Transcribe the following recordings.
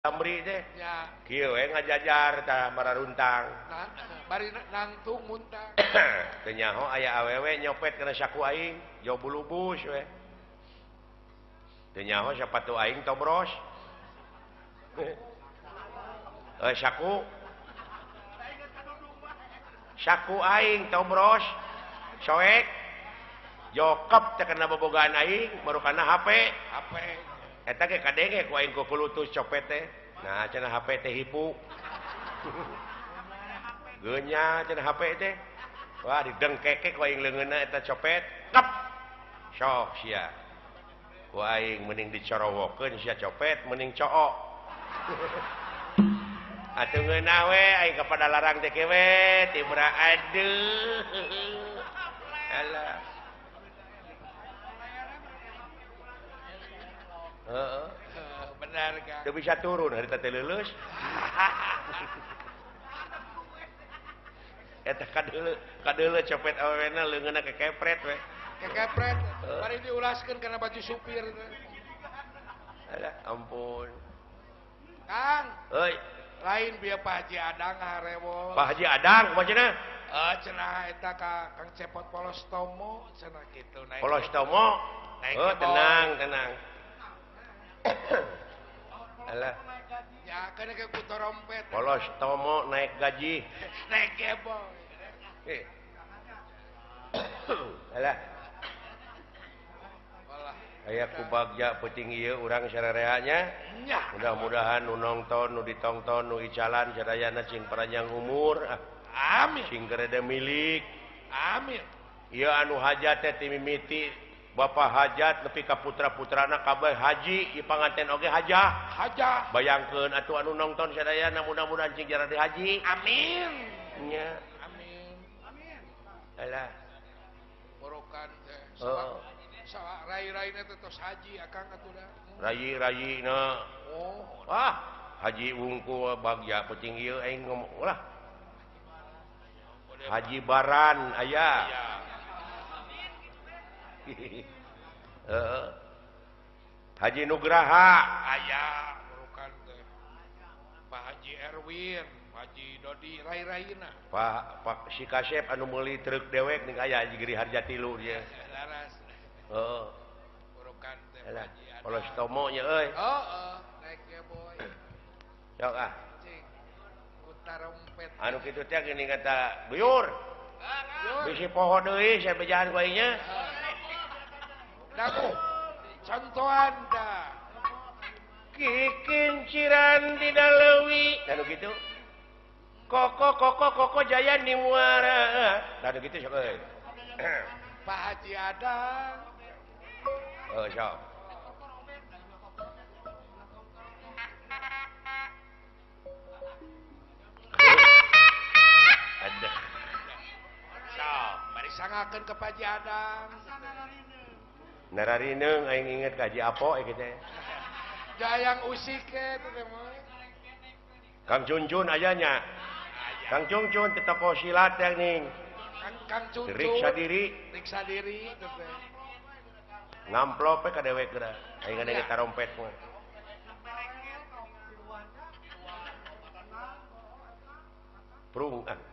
Tamri teh. Ya. Kieu we ngajajar tah mararuntang. Bari nangtung muntang. Teu nyaho aya awewe nyopet kana saku aing, jauh bulubus we. Teu nyaho sapatu aing tobros. Saku. Saku aing tobros. Soek. Jokep teh kana bobogaan aing, marukana HP. HP. Eta ge kadenge ku aing ku kulutus copet teh. Nah, cenah HP teh hipu. Geunya cenah HP teh. Wah, didengkeke ku aing leungeunna eta copet. Ngep. Sok sia. Ku aing mending dicorowokeun sia copet, mending cook. Atuh ngeunah we aing kepada larang teh kewe, tibra aduh. Alah. Heeh. Benar kan? Teu bisa turun harita teh leuleus. Eta kadeuleu copet awena leungeunna kekepret we. Kekepret. Mari diulaskeun kana baju supir teh. Alah, ampun. Kang, Euy, lain bieu Pak Haji Adang ngarewo. Pak Haji Adang kumaha Cenah eta ka Kang Cepot Polostomo cenah kitu naik. Polostomo. Naik Oh, ke tenang, tenang. Alah, Ya kana ke ku trompet. Polostomo naik gaji. Naik keboy. Alah, Walah. aya ku bagja peuting ieu urang sarereanya. Nya. Mudah-mudahan nu nongton, nu ditongton, nu icalan sadayana cing panjang umur. Amin. Cing gerede milik. Amin. Ieu anu hajat teh ti mimiti Bapak hajat nepi ka putra-putrana kabeh haji, ieu panganten oge hajah. Hajah. Bayangkeun atuh anu nongton sadayana mudah-mudahan cing jarade haji. Amin. Nya. Amin. Amin. Alah. Borokan teh. Heeh. Sawa rai-raina teh tos haji akang atuh da. Rayi-rayina. Oh. Wah, haji wungkul bagja peuting ieu aing ngomong ulah. Haji Baran aya. Ya. Heeh. Haji Nugraha Aya borokan teh. Pak Haji Erwin, Pak Haji Dodi rai-raina. Pak si Kasep anu meuli truk dewek ning aya Haji Giri Harja 3 dia. Laras. Heeh. Borokan teh Pak Alah, Haji Adang. Polostomo nya euy. Heeh, naik ya boy. Sok ah. Cing. Utarompet. Anu kitu teh geuning kata buyur. Yur. Bisi poho deui saya bejahan ku aing nya. Daku. Contohan dah. Kikinciran di Dalewi. Anu kitu. Koko jaya di muara. Anu kitu sok euy. Pak Haji Adang. Oh, sok. Ada. Sok, mari sangakeun ke Pak Haji Adang. Nararineung aing inget ka Haji Apo kitu teh. Jayang usik ke teh mah. Kang Cuncun aya nya. Kang Cuncun ti toko silat teh ning. Kang Cucu. Riksa diri. Riksa diri teh teh. Ngamplop we ka dewek geura. Aing ngadenge tarompet mah. Prung. Ada.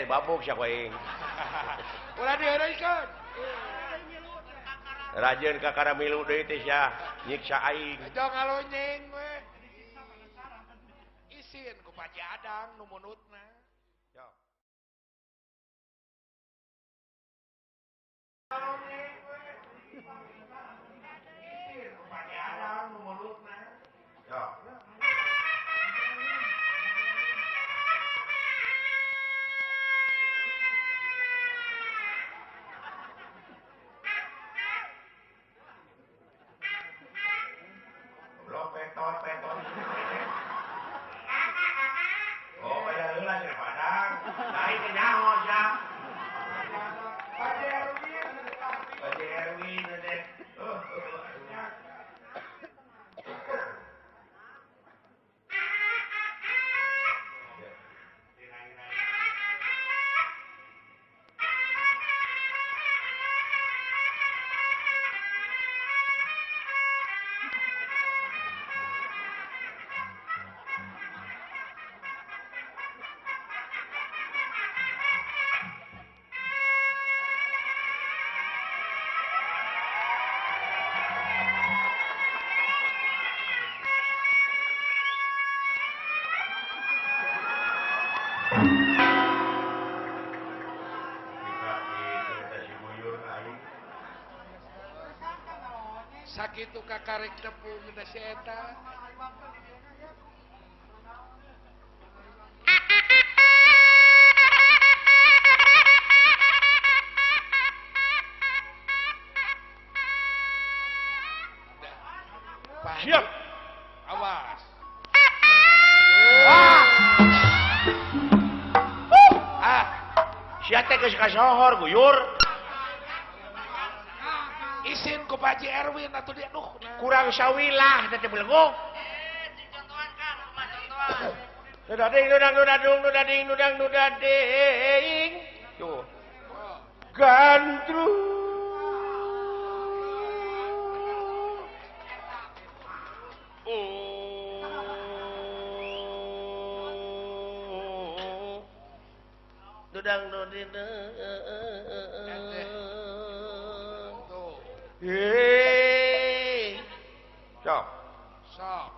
Babuk sia ku aing. Ulah dieureuykeun. Rajeun ka karamilu deui teh sia nyiksa aing. Aja ngalonyeng we. Isin ku Pak Haji Adang nu munutna. Sok. Isin ku Pak Haji Adang nu munutna. Sok. Lo petot. Oh, kaya heula cenah Padang. Sakitu kakarek tepung kita si eta. Siap. Awas. Sia teh geus kasohor guyur. Isin ku Pak Haji Erwin atuh dia duh. Kurang sawilah teh belegok. Nudading. Tuh. Gandrung. Dudang duding. Hei. Sok. Sok.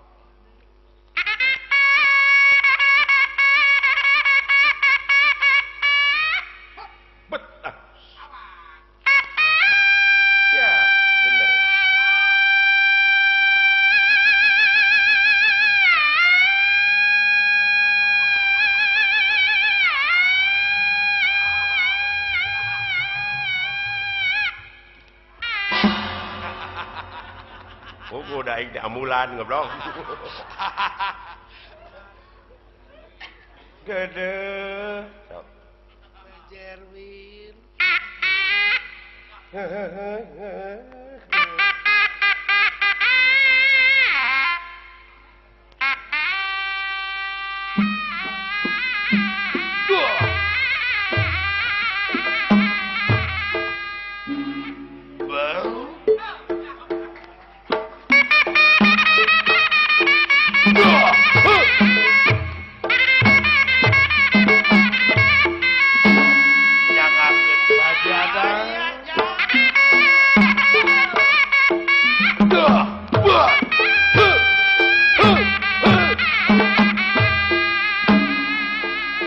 Bet. Ya, bener. Oh, gue udah di ambulan ngobrol. Gede. Sok. Pak Haji Erwin.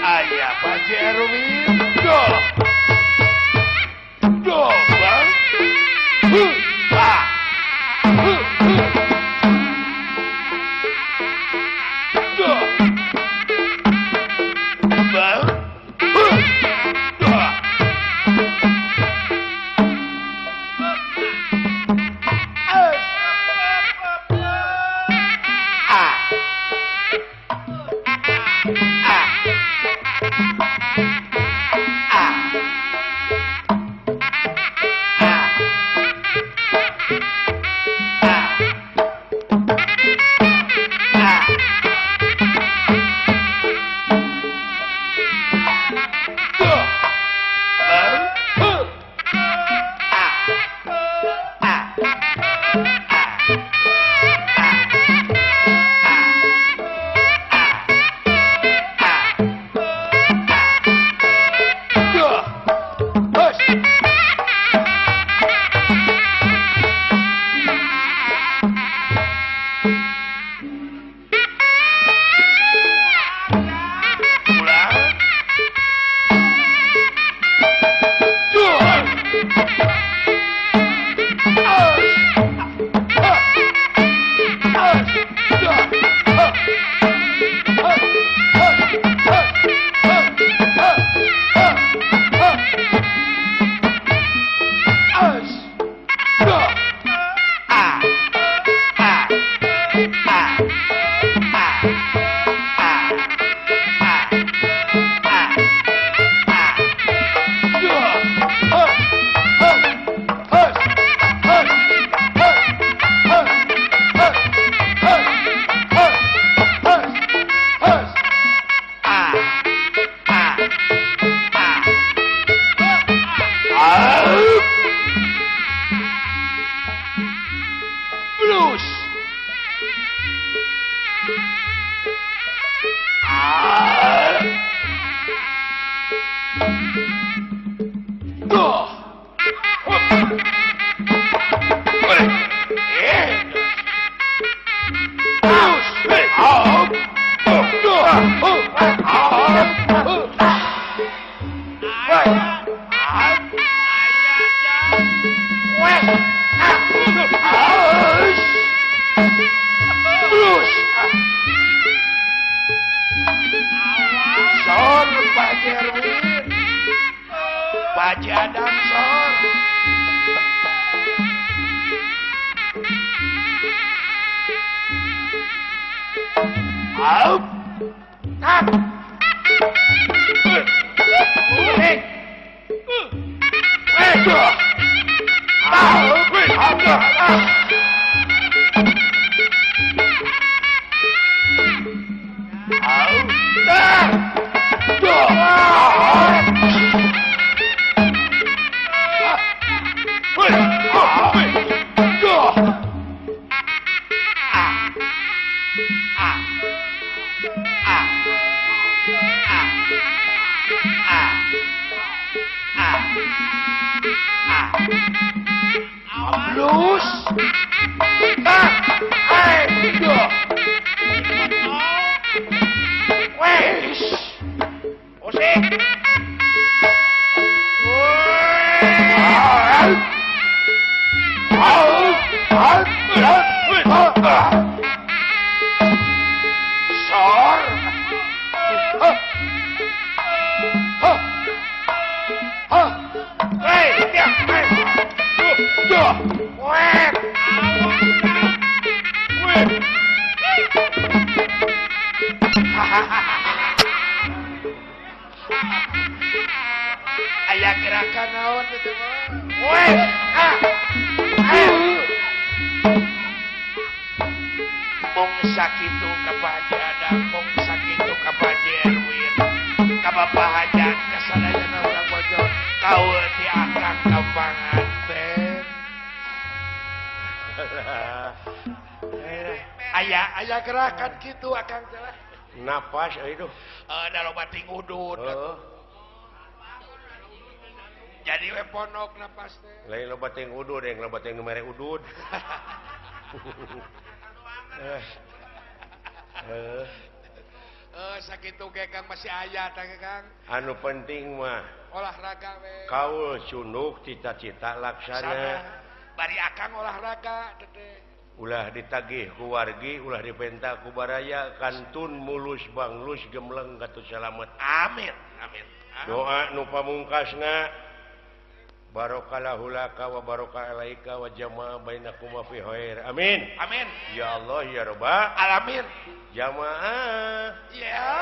Ayah Pak Haji Erwin. Bang. Pak Haji Adang sor. Aup. Tap. Blues. Wes. Osik. Sor. Hey, dia. Duh. Wet. Wet. Aya gerakan naon itu mah? Wet. Mung sakitu ka Pak Haji Adang, mung sakitu ka Pak Haji Erwin, ka Bapak Hajat, ka sadayana urang bojong, kaul ti akang ka panganten. Aya gerakan kitu akang teh. Napas itu. Da loba ting udud. Jadi we ponok napas teh. Lain loba ting udud, yang loba ting mere udud. Sakitu ge Kang masih aya tah Kang. Anu penting mah olahraga we. Kaul cunduk cita-cita laksana. Bari akang olahraga teh. Ulah ditagih ku wargi, ulah dipenta ku baraya, kantun mulus banglus gemleng katu salamet. Amin. Amin. Doa nu pamungkasna barokallahu laka wa barokah alaika wa jamaah bainakum fi khair. Amin. Amin. Ya Allah ya Rabbal alamin. Jamaah. Ya.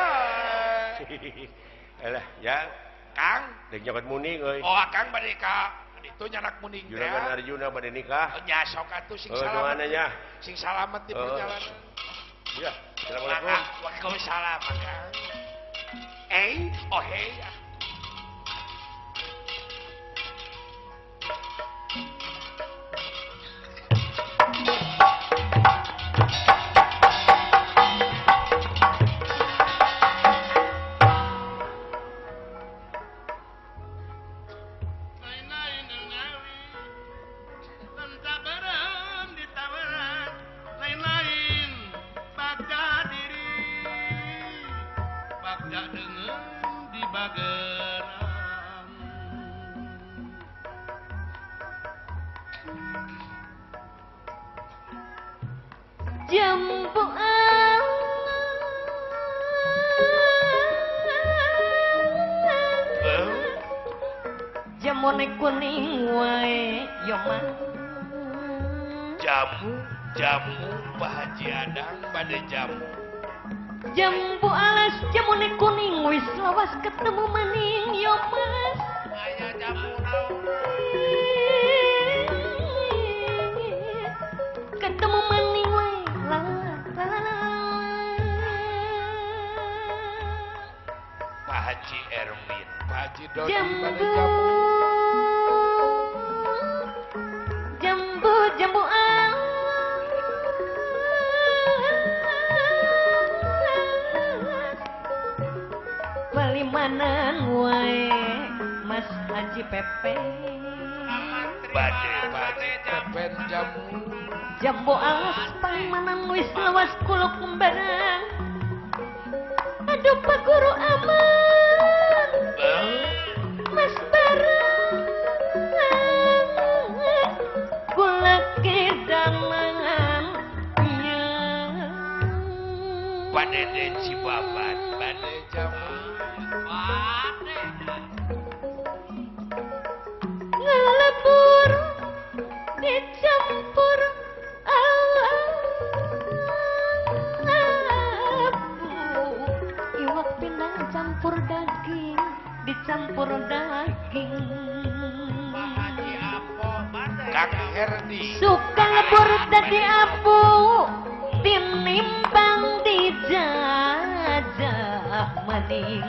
Alah, ya. Kang, deuk nyaket muning euy. Oh, Kang bade ka ditu nyanak muning teh. Juragan Arjuna bade nikah. Nya sok atuh sing salamet. Sing salamet di perjalanan. Ya, assalamualaikum. Waalaikumsalam, Kang. Oh hey. Jamone kuning wae yo mah. Jamu Pak Haji Adang bade jamu. Jambu alas jamone kuning wis lawas ketemu maning yo mas. Aya jamu naon? Ketemu maning wae. Pak Haji Erwin, Pak Haji Dodi bade jamu. Jambu bali manang wae Mas Haji Pepe. Bade Pepe jamu. Jambu alas paling manang wis lawas kuluk barang. Aduh Pak Guru aman. Mas barang. Kulak kedangan. Pak Dede Cibabat bade jamu. campur daging dicampur daging Kang Herdi suka ngebur dadi abu tinimbang dijajah maning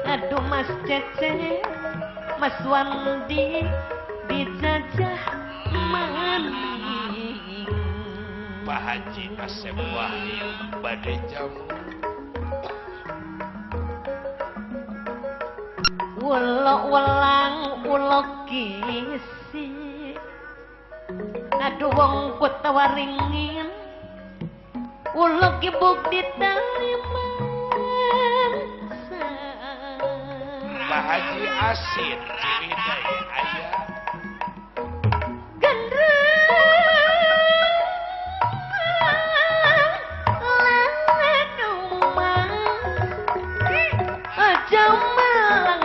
aduh Mas Cece Mas Wandi dijajah maning Pak Haji Asep Wahyu badai jamu ulok welang ulok kisi aduh wong putawaringin ulok ibuk ditaliman Pak Haji Asin Ciwidey aya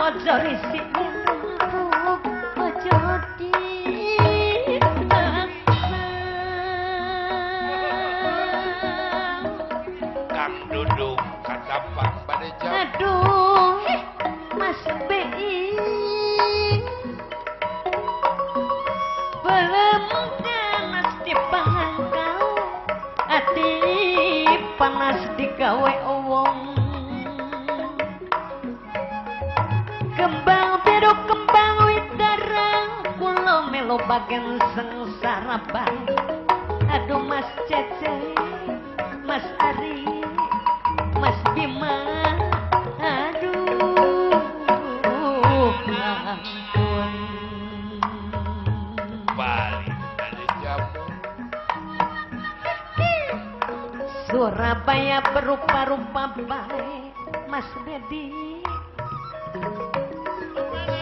ojo risik nyempuk ojo Kang Dudung katapang badai jamu aduh Mas BI belum panas dipangan kau hati panas digawe wong kembang biru kembang widarang kula melu bagen sengsara bae aduh Mas Cece Mas Ari Mas Bima aduh ampun Bali badai jamu Surabaya berupa-rupa bae Mas Dedi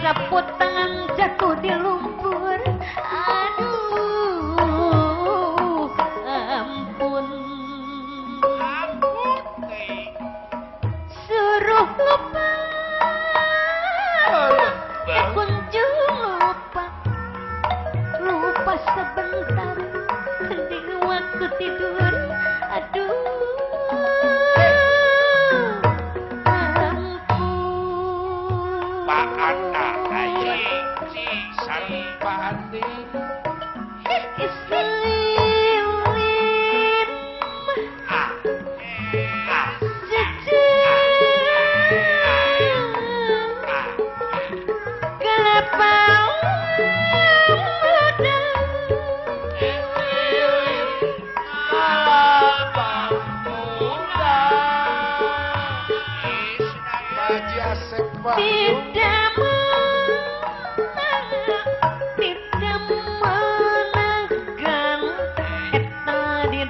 saput tangan jatuh di lumpur aduh ampun suruh lupa kunjung lupa sebentar di waktu tidur aduh Pak Anta Haji Sarpandi Islin Kelapang muda Haji Asep Wahyu tidak menekan eta tidak di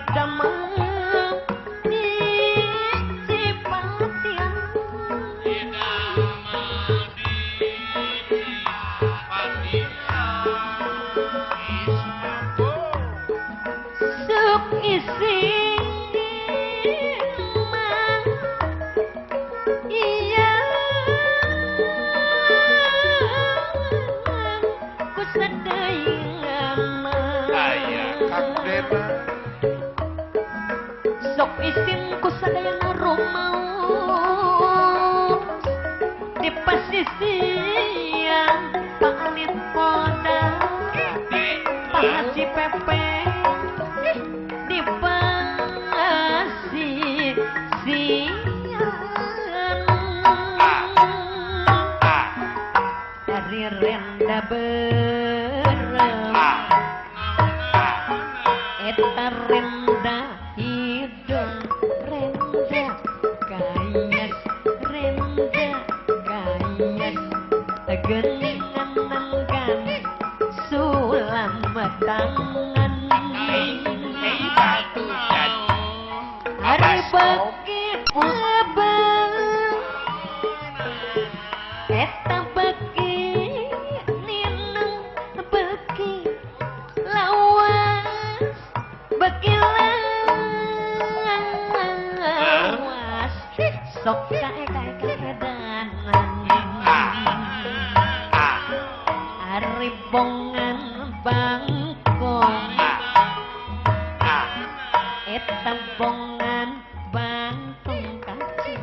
Cipatian suk isi iya ku sedayana aya Kang Dena sok isin ku sadayana rumaos di pasisian Pak Alit Poda Pak Haji Pepe di pasisian dari renda berem eta renda hidung renda kayas geningan nanggan sulam tangan hari bagi babang eta bagi ninang bagi lawas bagi lawas sok kae kaedanan hari bongan bangkong eta bongan bangkong kacil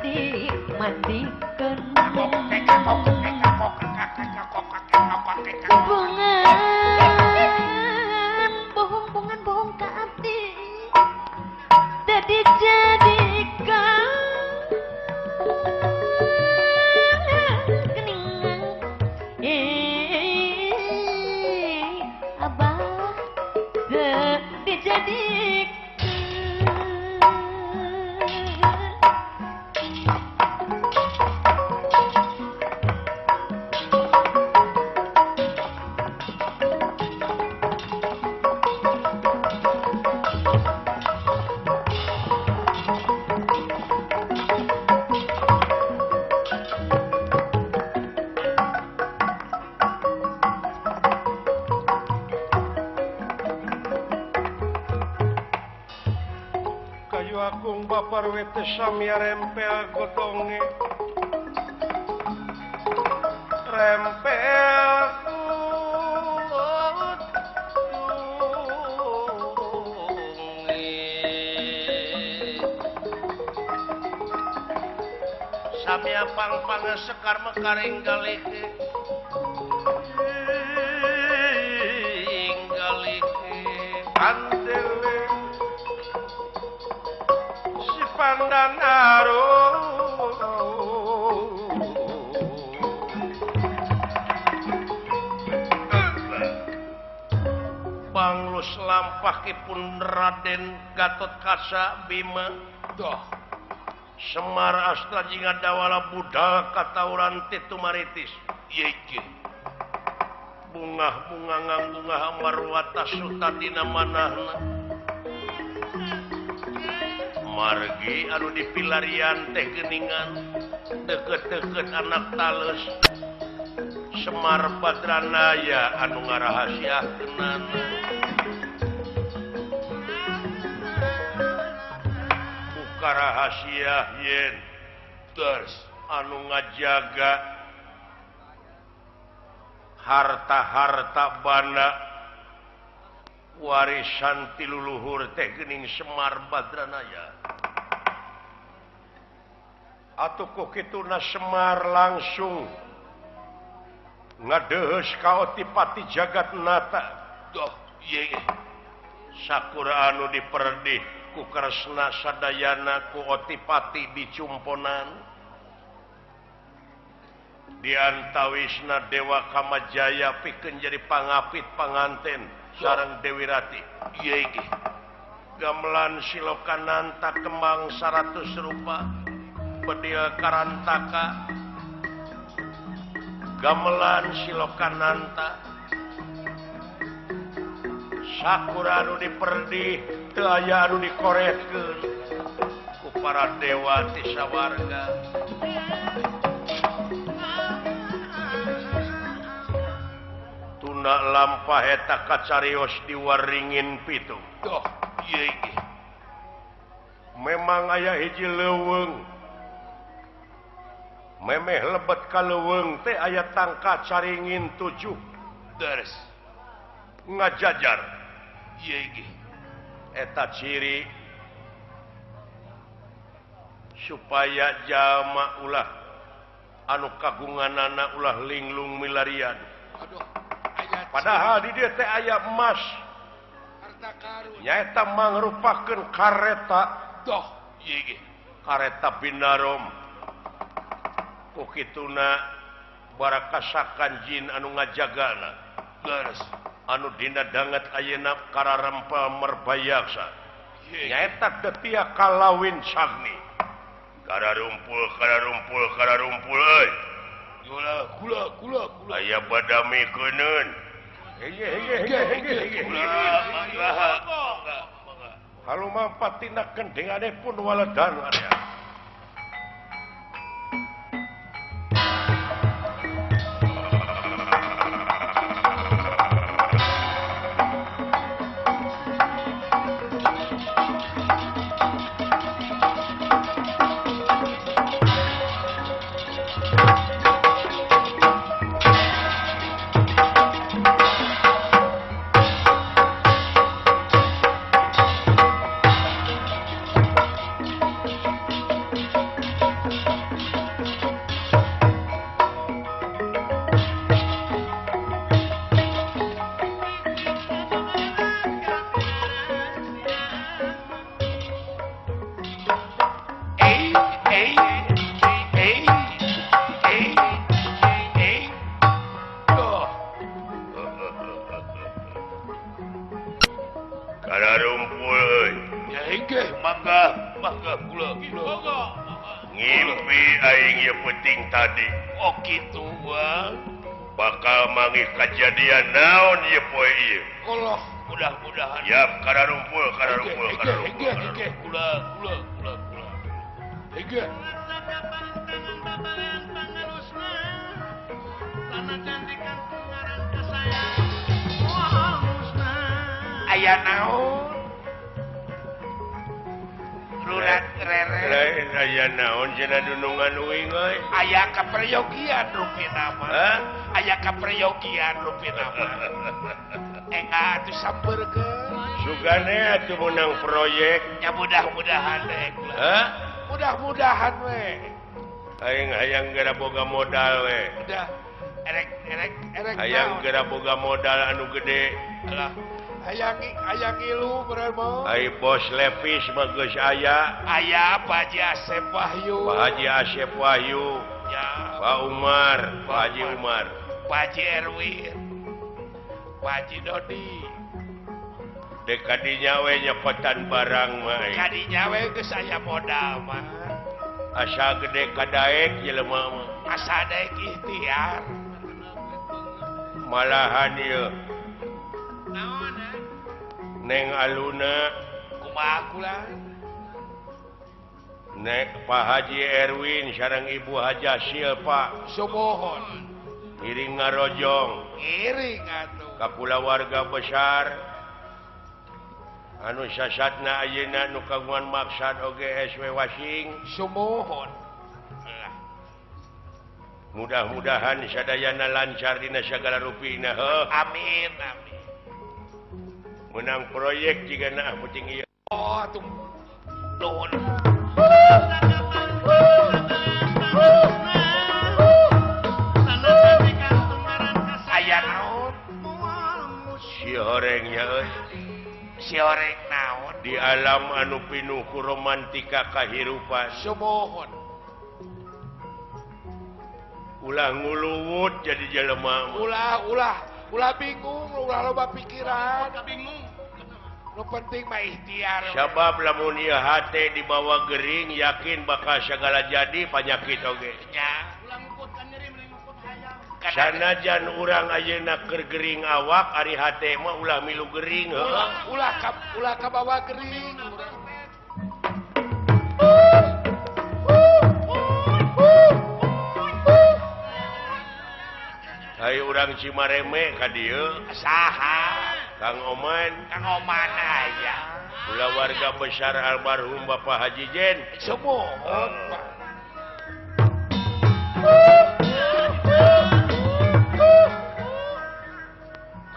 dimandikan bohongan bohong ka abdi dadi jadikan geningan abah dijadikan Parwete samya rempel godonge rempel samya pang-pang sekar mekaring galike kandele pandan arum banglus lampahipun Raden Gatotkaca Bima doh Semar Astra jinga dawala budal katauran Titumaritis yeike bunga-bunga ngambungah marwata sutadina manahna margi anu dipilarian teh geningan deket-deket anak talus Semar Badranaya anu ngarahasiakeunana buka rahasia yen terus anu ngajaga harta-harta bana warisan tiluluhur teh geuning Semar Badranaya atuh ku kituna Semar langsung ngadeus ka Otipati Jagatnata doh ieu sakura anu diperdih ku Kresna sadayana ku Otipati dicumponan diantawisna Dewa Kamajaya pikeun jadi pangapit panganten sareng Dewi Rati ieu gamelan Silokananta kembang 100 rupa bedil Karantaka gamelan Silokananta sakura anu diperdih teu aya anu dikoretkeun ku para dewa ti sawarga tunda lampah eta kacarios diwaringin pitu doh ieu memang aya hiji leuweung memeh lebet ka leuweung teh aya tangka caringin 7 deres ngajajar ieu eta ciri supaya jalma ulah anu kagunganana ulah linglung milarian aduh padahal di dieu teh aya emas harta karun nyaeta mangrupakeun kareta doh ieu kareta Binarom kituna barakasakan jin anu ngajagana leres anu dina danget ayeuna kararempel merbayaksa nyaeta detia kalawin sagni kararumpul euy kula aya badami keuneun halu mampatina kendengane pun waledan area Kada rumpul. Ya inggih, mangga kula. Ngimpi aing ieu penting tadi. Oh kitu, Bang. Bakal mangih kejadian naon ieu poe ieu. Allah, mudah-mudahan. Yap, kada rumpul. Inggih, kula. Inggih. Aya naon? Lurat rere. Aya naon cenah dunungan uing euy? Aya kapreyogian rupina mah. Aya kapreyogian rupina mah. Enggak atuh sampeurkeun. Sugane atuh menang proyek. Ya mudah-mudahan deh. Mudah-mudahan we. Aing hayang geura boga modal we. Udah. Erek. Hayang geura boga modal anu gede. Alah. Hayang ilu beremo. Ai bos Levis mah geus aya. Aya Pak Haji Asep Wahyu. Pak Haji Asep Wahyu. Ya. Pak Umar, Pak Haji Umar. Pak Haji Erwin. Pak Haji Dodi. Dek kadinya we nyekotan barang mah. Kadinya we geus aya modal mah. Asa gede kadaek jelema mah. Asa daek ikhtiar. Malahan ieu Naon Neng Aluna kumaha kula? Nek Pak Haji Erwin sareng Ibu Haja Silpa Sumohon. Iring ngarojong. Iring atuh. Ka kulawarga besar anu sasatna ayeuna nu kagungan maksad oge SW Wasing. Sumohon. Mudah-mudahan sadayana lancar dina sagala rupina heuh. Amin. Menang proyek jika na penting ieu. Oh, tuh. Nuhun. Aya naon? Si horengnya euy. Si horeng naon? Di alam anu pinuh ku romantika kahirupan. Sumohon. Ulah nguluwut jadi jelema. Ulah bingung, ulah loba pikiran. Bingung. Nu penting mah ikhtiar. Sabab lamun ieu hate dibawa gering yakin bakal sagala jadi panyakit oge. Nya. Ulah ngukutkan nyeri mending ngukut hayang. Sanajan urang ayeuna keur gering awak ari hate mah ulah milu gering heuh. Ulah kabawa gering. Hai urang Cimareme ka dieu. Saha? Kang Oman Aya. Ulah warga besar almarhum Bapak Haji Jen. Sumohon, Pak.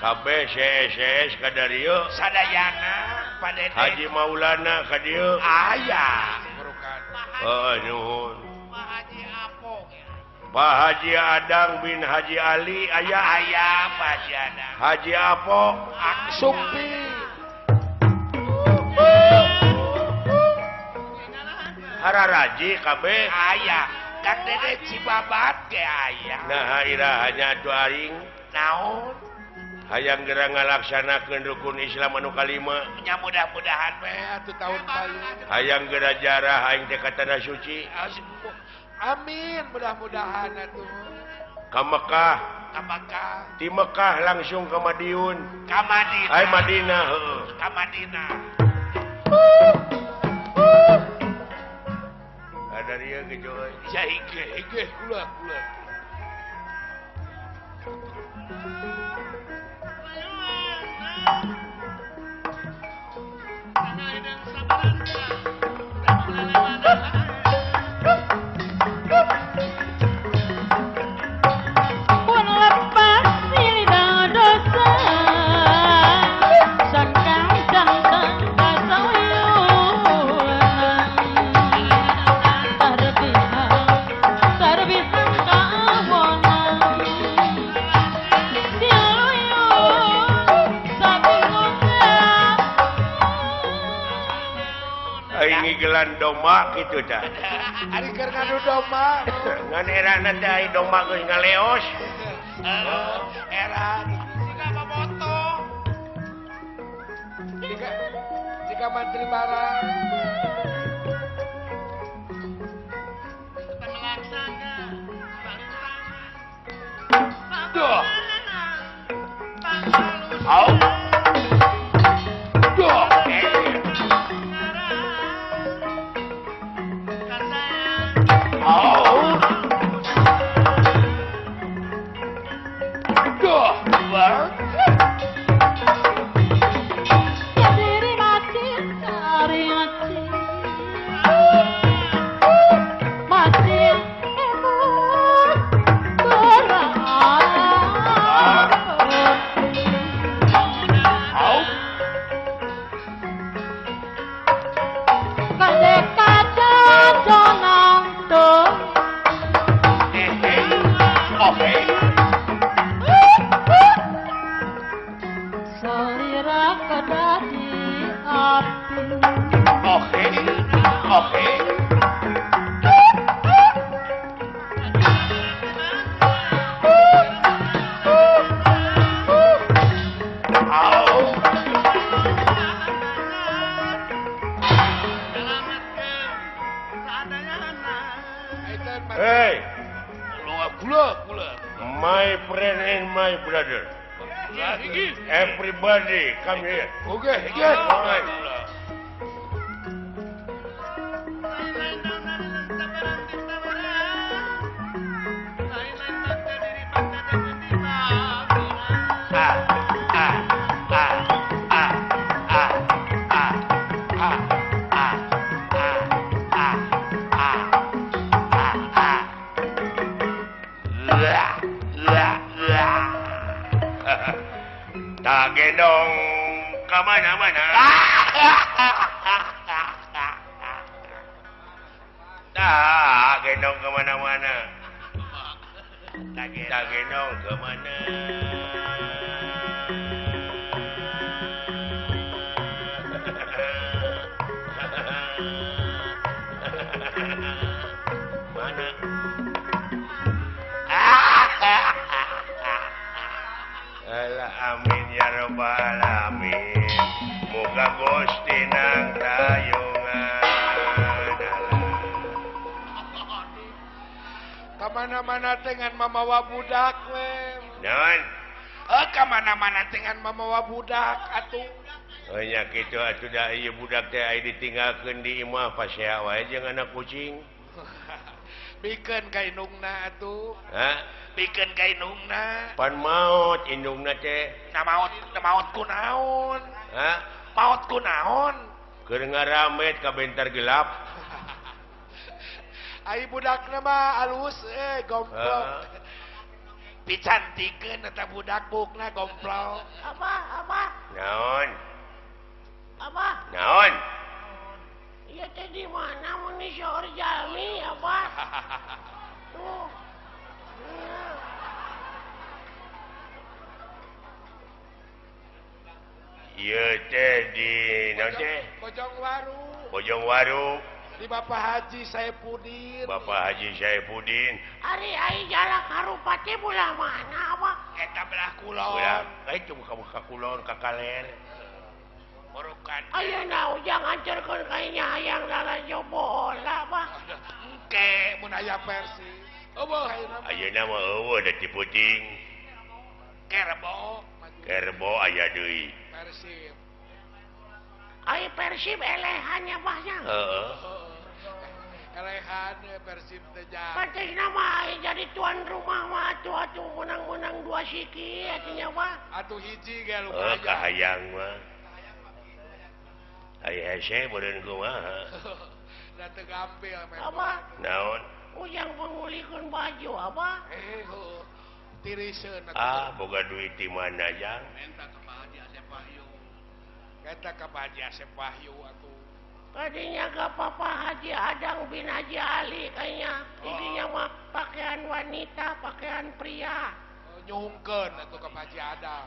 Kabeh CSS ka dieu. Sadayana Pak Dede. Haji Maulana ka dieu. Aya. Burukan. Nuhun. Pak Haji Apok ya. Pak Haji Adang bin Haji Ali aya. Pak Haji Adang. Haji Apok Sumpi. Hararaji kabeh. Aya. Kang Dede Cibabat ge aya. Nah irahanya atuh aing Naon? hayang geura ngalaksanakeun rukun Islam anu kalima. Nya mudah-mudahan we atuh tahun baru. Hayang geura jarah aing teh ka tanah suci. Amin, mudah-mudahan atuh. Ka Mekah. Apakah Ti Mekah langsung ke Madiun. ka Madinah? Ai Madinah heuh. Ka Madinah. Ada dia gitu euy. Ya inggih kula. Pun lepas lidah dosa Sangkang cangkang kasawiyunan Terbihang kawonan Diluyuh sabingungnya Aing ngigelan domba kitu tah. Ari keur ngadu domba. Ngan erana teh ai domba geus ngaleos. Era Siga baboto. tiga Raga Mantri Barang. Duh. Au. Duh. Au. Duh. Kadiri mati cari mati mati emot berat. Au. Kadekada donang tuh Oke. selira kedadi api. Oke. Oke. Au. Hey, Gula. my friend and my brother. Everybody come here. Oke, Alright. Tak gendong ke mana-mana. Tak gendong ke mana-mana. Tak gendong ke mana. Mana? Alah, amin ya rabbal alamin. Muga Gusti nang tayungan. Kamana-mana dengan mamawa budak lem. Non, Kamana-mana dengan mamawa budak atuh. nya kitu atuh da ieu budak teh aya ditinggalkeun di imah pasea wae jeung anak kucing. Pikeun ka indungna atuh. Hah? Pikeun ka indungna. Pan maot indungna teh. Maot kunaon? Hah? Maot kunaon? Keur ngaramet ka bentar gelap. Ai budakna mah alus gomplok. Picantikeun eta budak bukna gomplok. Apa? Naon? Apa? Naon? Iya teh di mana mun di Syahor Jami apa? Tuh. Ieu teh di naon teh? Bojong Waru. Di Bapak Haji Saipudin. Bapak Haji Saipudin. Ari ai jarak harupa teh bulan mana apa? Eta belah kulon. Ulah, itu buka-buka kulon ka kaler. Morukan. Ayeuna ujang ancerkeun kayaknya hayang lalajo bola apa? Engke mun aya versi. Eueuh ayeuna. Ayeuna mah eueuh da ti puting. Kerbo. Kerbo aya deui. Persib. Ai Persib elehannya bahnya. Heeh. Elehan Persib teh jah. Patina mah ai jadi tuan rumah mah atuh menang-menang 2 siki atunya mah. Atuh hiji ge Oh, lumayan. kahayang mah. Aya hese beureun kumaha? Da teu gampil Apa? Naon? Ujang pengulikeun baju apa? Heuh. Tiriseun Ah, boga duit di mana jang? Eta ka Pak Haji Asep Wahyu. Eta ka Pak Haji Asep Wahyu atuh. Tadinya gak Papa Haji Adang bin Haji Ali kayaknya. Intinya mah pakaian wanita, pakaian pria. Nyungkeun atuh ka Pak Haji Adang.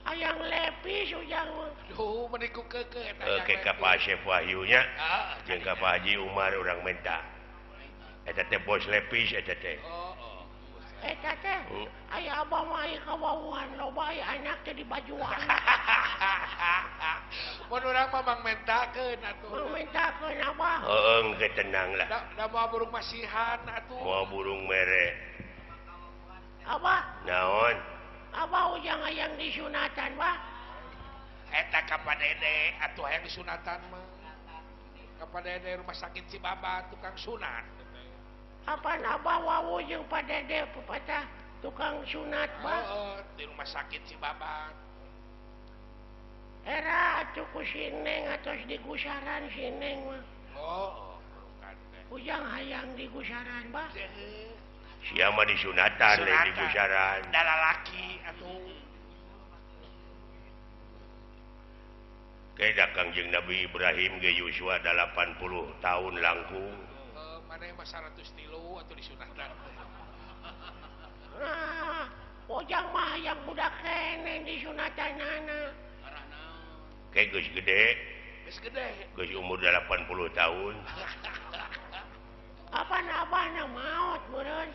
Hayang lepis ujang mah. Duh, meniku keke eta Ke ka Pak Asep Wahyu nya. Ah, Jeung ka Pak Haji Umar urang minta. Eta teh bos lepis eta teh. Oh. Eta teh, aya abah mah aya kawawuhan loba aya anak teh di bajuan. mun urang mah mangmentakeun atuh. Mangmentakeun apa? Heeh, tenang lah. Da mau burung masihan atuh. Mau burung mere. Apa? Naon? Apa ujang hayang disunatan, Pak? Eta ka Padede atuh hayang disunatan mah. Ka Padede rumah sakit Cibaba tukang sunat. Apa napa wawu jeung Padede pepatah tukang sunat, Pak? Di rumah sakit Cibaba. Era atuh ku sineng atos digusaran sineng mah. Bukan teh. Ujang hayang digusaran, Pak. Sia mah disunatan di gusaran. Da lalaki atuh. Kayak Kangjeng Nabi Ibrahim ge yuswa 80 tahun langkung. Maneh mah 103 atuh disunatan. Nah, ujang mah hayang budak kene disunatanana. Kayak geus gede. Geus gede. Geus umur 80 tahun. Apa nabana maot meureun?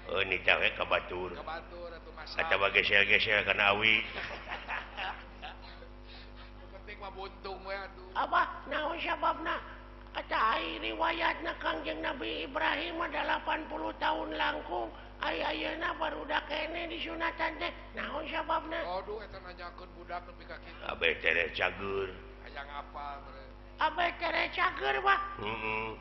Ini teh ka batur. Ka batur atuh masa. Eta geser-geser kana awi. Penting mah buntung we atuh. Apa naon sababna? Kata ai riwayatna Kangjeng Nabi Ibrahim ada 80 tahun langkung. Ayeuna barudak kene disunatan teh. Naon sababna? Aduh eta nanyakeun budak nepi ka kitu. Abeh teh cager. Hayang apal meureun. Abeh tere cager, Pak. Heeh.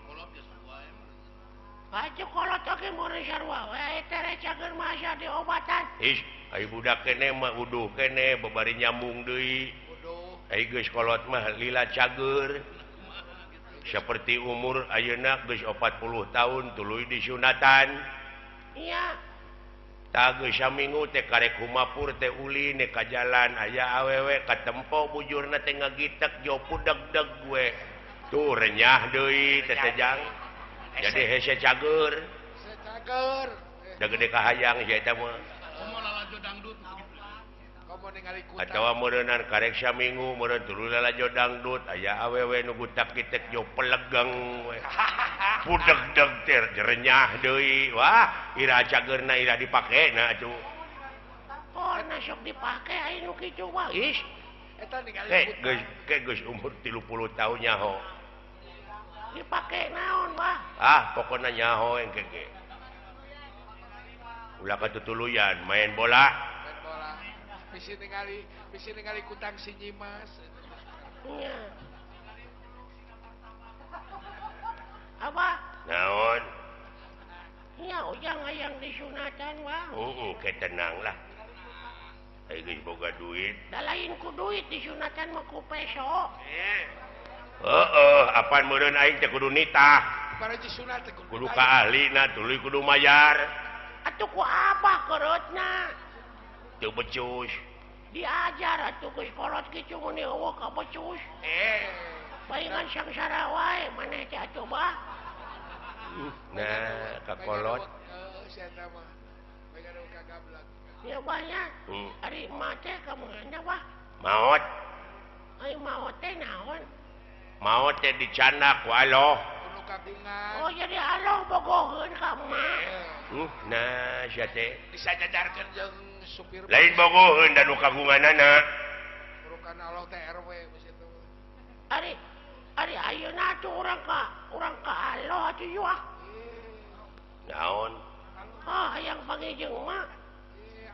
Aja kolot oge meureun sarua we tere cager mah asa diobatan. Is, ai budak kene mah uduh kene babari nyambung deui. Uduh. Ai geus kolot mah lila cager. Seperti umur ayeuna geus 40 tahun tuluy disunatan. Iya. Tah geus saminggu teh karek humapur teh uli ne ka jalan aya awewe katempo bujurna teh ngagitek jo pudeg-deg we. Tuh renyah deui teh jang. Jadi hese cager. Secager. Da gede kahayang sia eta mah. Komo lalajo dangdut begitu. Kamu ningali kutak. Atawa meureunnan karek saminggu meureun tuluy lalajo dangdut aya awewe nu gutak kitek jo pelegang we. Pudeg-deg teh renyah deui. Wah, ira cagerna ira dipakena atuh. Oh, nasok dipake ai nu kitu mah. Is. Eta ningali kutak. Geus umur 30 tahun nyaho. Dipake naon, Pak? Ah, pokoknya nyaho yang keke. Ulah katutuluyan main bola. Main bola. Bisi ningali kutang si Nyimas. Iya. Apa? Naon? Iya, ujang hayang disunatan, Pak. Kayak tenang lah. Ayo geus boga duit. Da lain ku duit disunatan mah ku peso. Apaan meureun aing teh kudu nitah. Para disunat teh Kudu ka ahlina tuluy kudu mayar. Atuh ku apa kereutna? Teu becus. Diajar atuh geus kolot kitu mun eueuh ka becus. Baingan sangsara wae maneh teh atuh, Bah. Nah, ka kolot. Sia eta mah. Bae ka gablak. Ya banyak. Ari mah teh ka mana, Bah? Maot. Ai maot teh naon? Maot teh dicanak ku Allah. Kudu kagungan. Oh, jadi Allah bogoheun ka emak. Nah, sia teh Disajajarkeun jeung supir. lain bogoheun dan nu kagunganana. Urukan Allah teh RW geus itu. Ari ayeuna tuh urang ka Allah atuh yeuh. Naon? Hayang panggil jeung emak.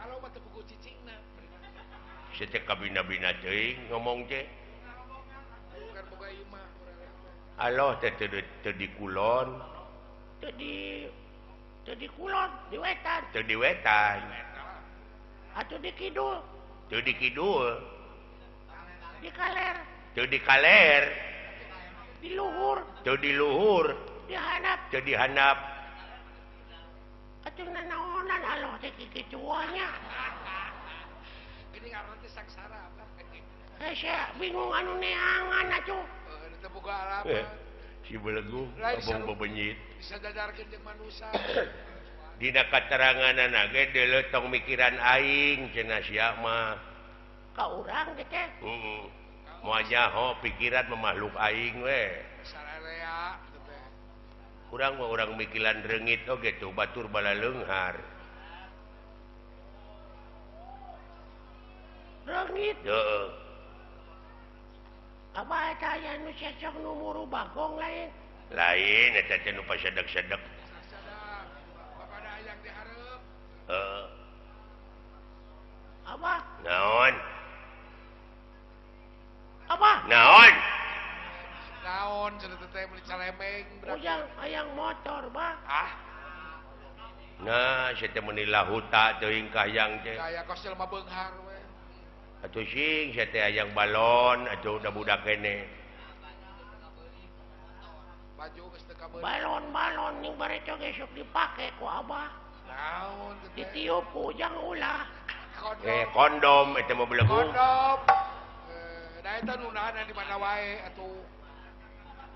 Allah mah teu buku cicingna. Sia teh kabina-bina teuing ngomong teh. Bukan boga imah urang. Allah teh teu dikulon. Teu di kulon, di wetan. Teu di wetan. Atuh di kidul, Teu di kidul. di kaler, Teu di kaler. di luhur, Teu di luhur. di handap. Teu di handap. Atuh nanaonan Allah teh kikituanya. Ini ngaran teh saksara apa? Saya bingung anu neangan atuh. Teu boga alamat. Si belegu Lain abang saru- bebenyit. Disajajarkeun jeung manusia. Dina kateranganana ge deuleu tong mikiran aing cenah sia mah. Ka urang teh teh. Moal nyaho pikiran mah makhluk aing we. Sararea gitu teh. Urang mah urang mikiran reungit oge tuh batur bala leunghar. Reungit. Heeh. Abah eta aya nu cecok nu muru bagong lain. Lain eta teh nu pasedek-sedek. Bapada hayang dihareup. Abah. Naon? Abah. Naon? Naon cenah teh beli calemeng. Ujang hayang motor, Bah. Ah. Nah, saya teh meuni lahuta teuing ka hayang teh. Kaya kos jelema beunghar we. Atuh sing saya teh hayang balon atuh udah budak kene. Baju geus teu kabeuli. Balon-balon ning bareco ge sok dipake ku Abah. Naon teh? Ditiup ku ujang ulah. Kondom eta mah belegu. Kondom. Da eta nu naana di mana wae atuh.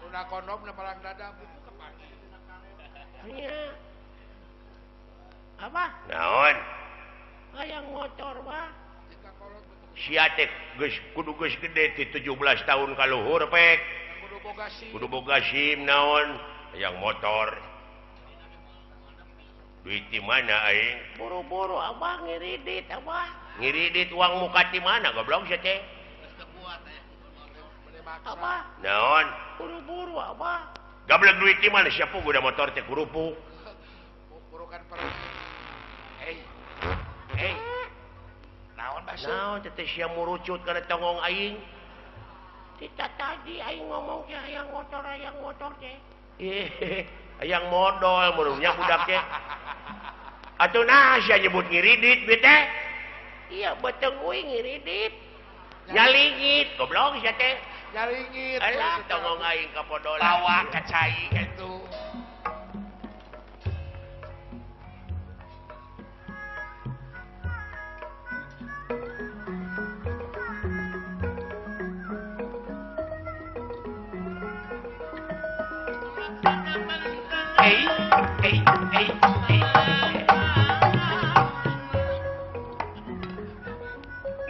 Nuna kondom na palang dada buku kapan? Iya. Abah. Naon? Hayang motor, Bah. Sia teh geus kudu geus gede ti 17 tahun ka luhur pek. Kudu boga SIM naon? Hayang motor. Duit di mana aing? Buru-buru Abah ngiridit, Abah. Ngiridit uang muka di mana goblok sia teh? Abah. Naon? Buru-buru Abah. Gablek duit di mana siapa gua motor teh kurupu? Burukan perut. Hey. Naon basa? Naon teh sia murucut kana tongong aing? Kita tadi aing ngomong ke hayang motor teh. Hayang modal menurutnya budak teh. Atuh nah sia nyebut ngiridit we teh? Iya beteng uing ngiridit. Nyalingit goblok sia teh. Nyalingit. Alah tongong aing kapodolan. Lawa ka cai itu.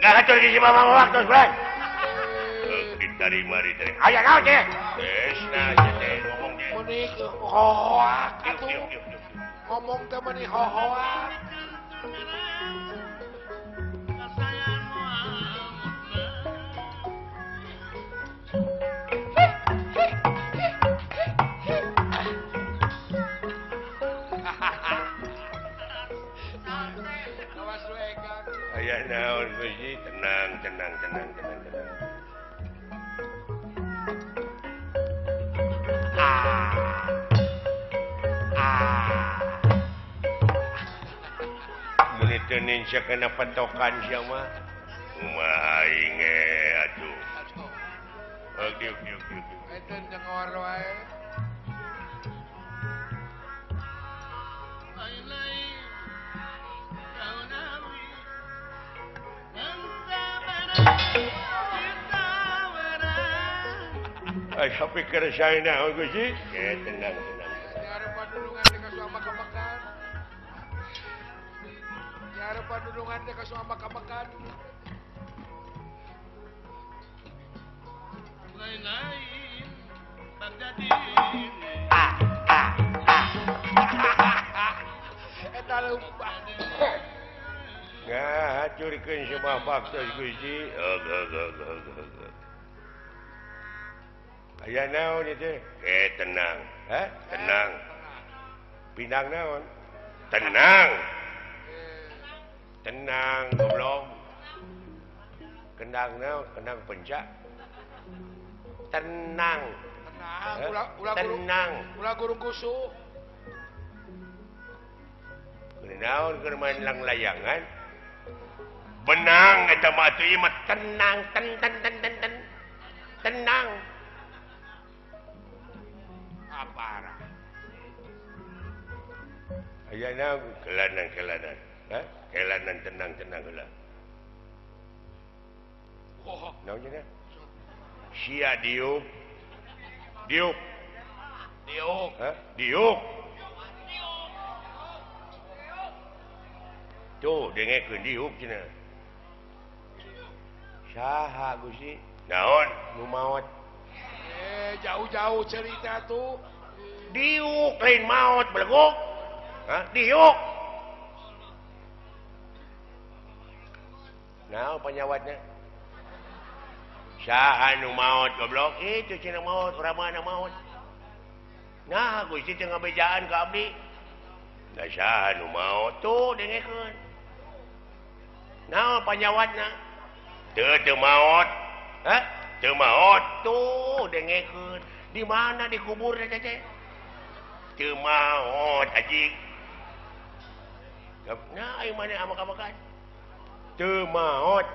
Nggak hancur di si mama waktu sebelah. Diterima. Ayo naon teh? Wes nah teh ngomong teh. Meuni hohoak atuh. Ngomong teh meuni hohoak. Aya naon Gusti? Tenang. Muni teu ninja kana patokan sia mah. Kumaha aing atuh. Oke. Eta nyengor wae. Ay, pikir saya naon Gusti? Tenang. Nyarepan dulungan teh ka suambak-ambakan. Nyarepan dulungan teh ka suambak-ambakan. Lain-lain terjadi. Eta lupa. Nggak hancurkeun semua fakta Gusti. Aya naon itu? Tenang. Tenang. Pinang naon? Tenang, goblok. Kendang naon? Kendang pencak. Tenang. Tenang. Ulah guru kusu. Naon keur main lang-layangan? Benang eta mah atuh ieu mah tenang, tenang. Apara? Aya naon kelanan. Kelanan tenang heula. Oh, Naon cenah? Sia diuk. Diuk. Tuh, dengekeun diuk cenah. Saha Gusti? Naon? Nu maot. Jauh-jauh cerita tuh. Diuk lain maot belegok. Diuk. Naon penyawatnya? Saha nu maut goblok itu cenah maut urang mana maut. Nah, Gusti teu ngabejaan ka abdi. Da saha nu maut tuh dengekeun. Naon panyawatna? Teu maut. Hah? Teu maut tuh dengekeun. Di mana dikubur teh teh? Teu maut anjing. Nah, ayo mana amak-amakan? Teu maut.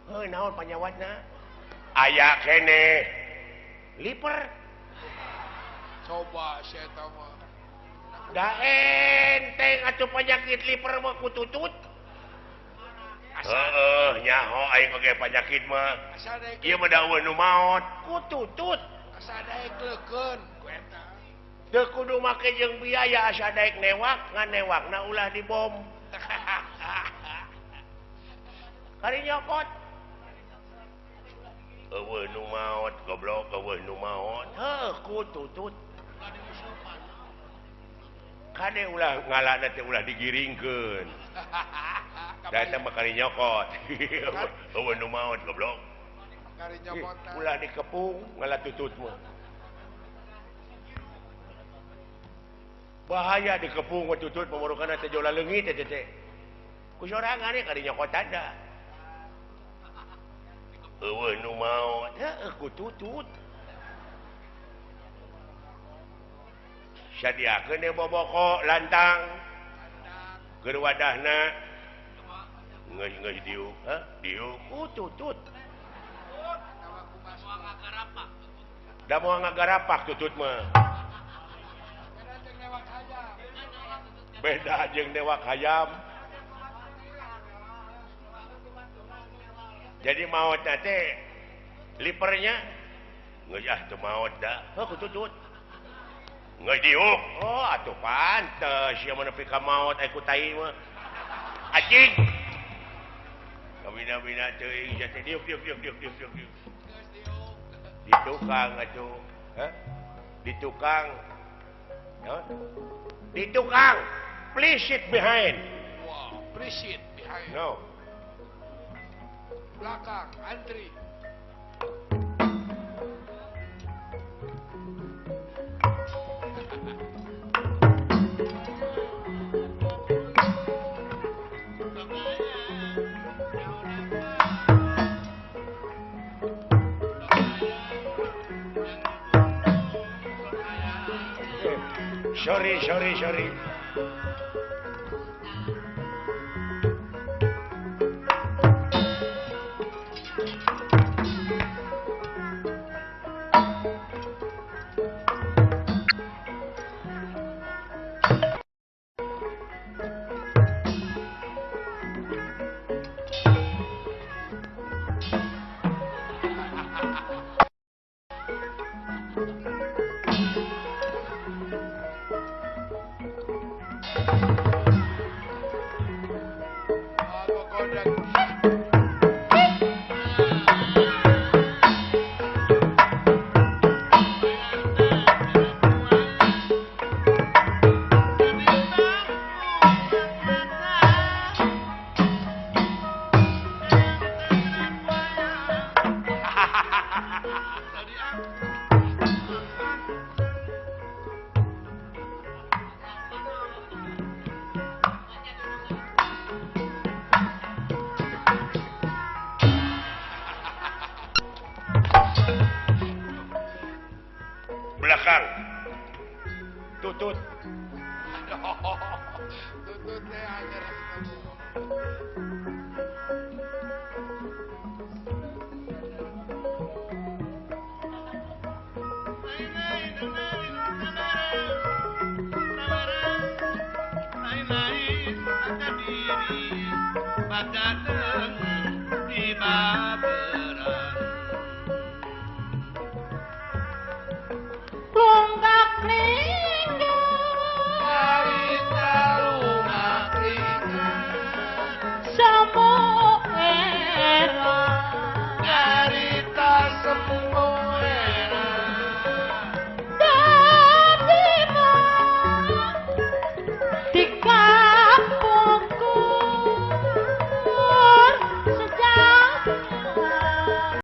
Heuh, naon panyawatna? Aya kene. Liper. Coba saya tahu mah. Da enteng atuh penyakit liper mah kututut. Heeh, nyaho aing oge penyakit mah. Ieu mah daun nu maot, kututut. Asa daek leukeun ku eta. Teu kudu make jeung biaya asa daek newak, ngan newakna ulah dibom. Kari nyokot. Eueuh nu maot goblok, eueuh nu maot. Heuh, kututut. Kade ulah ngalana teh ulah digiringkeun. Da eta mah kari nyokot. Eueuh nu maot goblok. Kari nyokot. Ulah dikepung ngalah tutut mah. Bahaya dikepung ku tutut pamorokana teh jola leungit teh teh. Ku sorangan kari nyokotan da. Eueuh nu maot. Heuh ku tutut. Sadiakeun deh boboko lantang keur wadahna geus diuk diuk tutut da moal ngagarapak tutut mah beda jeung dewak hayam jadi maotna teh lipernya geus teu maot da ku tutut ngediuk. Oh, atuh pantes sia mah nepi ka maot aya ku tai mah. Anjing. Kabina-bina teuing sia teh diuk. Di tukang atuh. Hah? Di tukang. Hah? Di tukang. Please sit behind. Wow, please sit behind. No. Belakang, antri. Sorry. Belakang. Tutut. Tutut teh anger. Lain-lain ada diri pada